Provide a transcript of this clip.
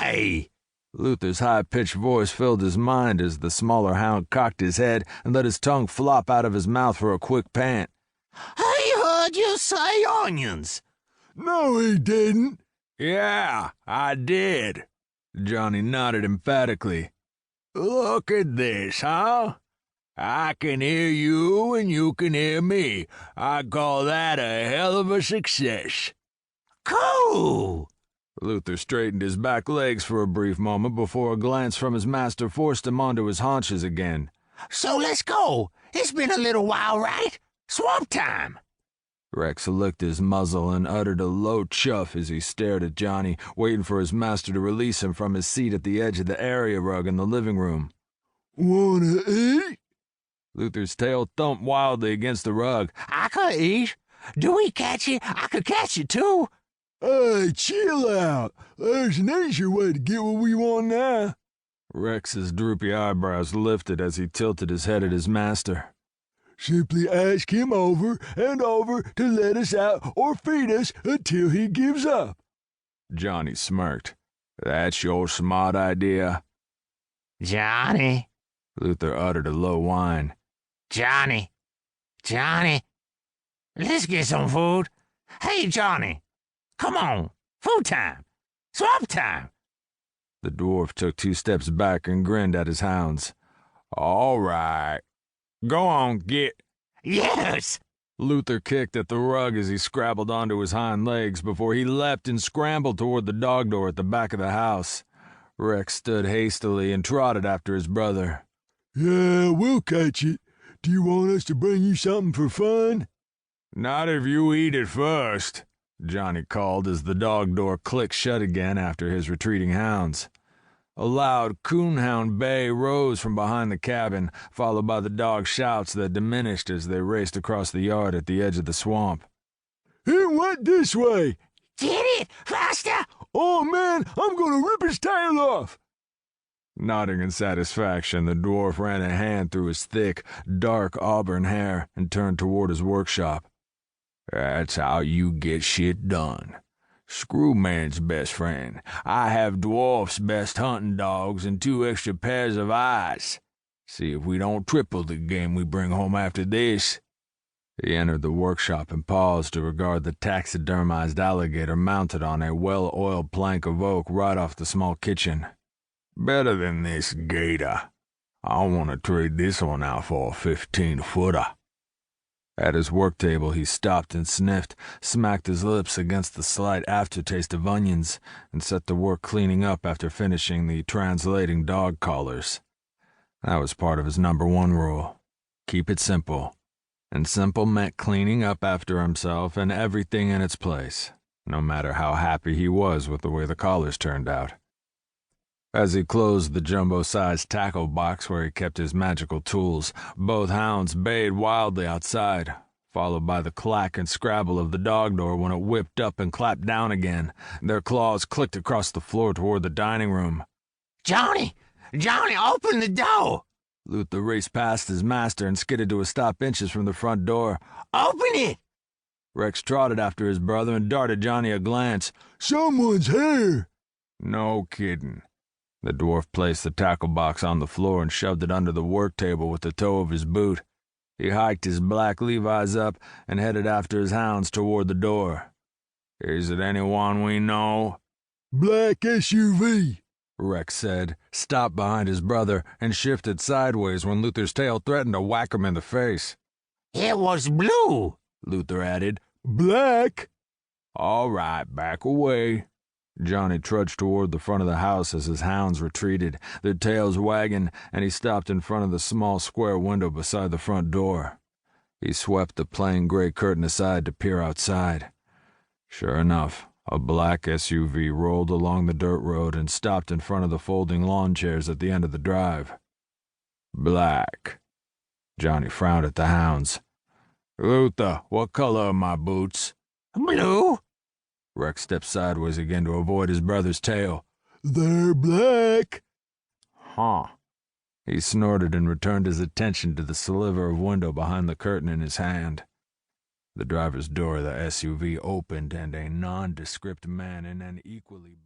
Hey! Luther's high-pitched voice filled his mind as the smaller hound cocked his head and let his tongue flop out of his mouth for a quick pant. I heard you say onions. No, he didn't. Yeah, I did. Johnny nodded emphatically. Look at this, huh? I can hear you and you can hear me. I call that a hell of a success. Cool! Luther straightened his back legs for a brief moment before a glance from his master forced him onto his haunches again. So let's go. It's been a little while, right? Swamp time. Rex licked his muzzle and uttered a low chuff as he stared at Johnny, waiting for his master to release him from his seat at the edge of the area rug in the living room. Wanna eat? Luther's tail thumped wildly against the rug. I could eat. Do we catch it? I could catch it, too. Hey, chill out. There's an easier way to get what we want now. Rex's droopy eyebrows lifted as he tilted his head at his master. Simply ask him over and over to let us out or feed us until he gives up. Johnny smirked. That's your smart idea? Johnny. Luther uttered a low whine. Johnny. Let's get some food. Hey, Johnny. Come on. Food time. Swamp time. The dwarf took 2 steps back and grinned at his hounds. All right. Go on, get. Yes! Luther kicked at the rug as he scrabbled onto his hind legs before he leapt and scrambled toward the dog door at the back of the house. Rex stood hastily and trotted after his brother. Yeah, we'll catch it. Do you want us to bring you something for fun? Not if you eat it first, Johnny called as the dog door clicked shut again after his retreating hounds. A loud coonhound bay rose from behind the cabin, followed by the dog's shouts that diminished as they raced across the yard at the edge of the swamp. It went this way. Get it! Faster! Oh, man, I'm gonna rip his tail off. Nodding in satisfaction, the dwarf ran a hand through his thick, dark auburn hair and turned toward his workshop. That's how you get shit done. Screwman's best friend. I have Dwarf's best hunting dogs and 2 extra pairs of eyes. See if we don't triple the game we bring home after this. He entered the workshop and paused to regard the taxidermized alligator mounted on a well-oiled plank of oak right off the small kitchen. Better than this gator. I want to trade this one out for a 15-footer. At his work table, he stopped and sniffed, smacked his lips against the slight aftertaste of onions, and set to work cleaning up after finishing the translating dog collars. That was part of his #1 rule. Keep it simple. And simple meant cleaning up after himself and everything in its place, no matter how happy he was with the way the collars turned out. As he closed the jumbo-sized tackle box where he kept his magical tools, both hounds bayed wildly outside, followed by the clack and scrabble of the dog door when it whipped up and clapped down again. Their claws clicked across the floor toward the dining room. Johnny, open the door! Luther raced past his master and skidded to a stop inches from the front door. Open it! Rex trotted after his brother and darted Johnny a glance. Someone's here! No kidding. The dwarf placed the tackle box on the floor and shoved it under the work table with the toe of his boot. He hiked his black Levi's up and headed after his hounds toward the door. Is it anyone we know? Black SUV, Rex said, stopped behind his brother, and shifted sideways when Luther's tail threatened to whack him in the face. It was blue, Luther added. Black? All right, back away. Johnny trudged toward the front of the house as his hounds retreated, their tails wagging, and he stopped in front of the small square window beside the front door. He swept the plain gray curtain aside to peer outside. Sure enough, a black SUV rolled along the dirt road and stopped in front of the folding lawn chairs at the end of the drive. Black. Johnny frowned at the hounds. Luther, what color are my boots? Blue? Rex stepped sideways again to avoid his brother's tail. They're black. Huh. He snorted and returned his attention to the sliver of window behind the curtain in his hand. The driver's door of the SUV opened and a nondescript man in an equally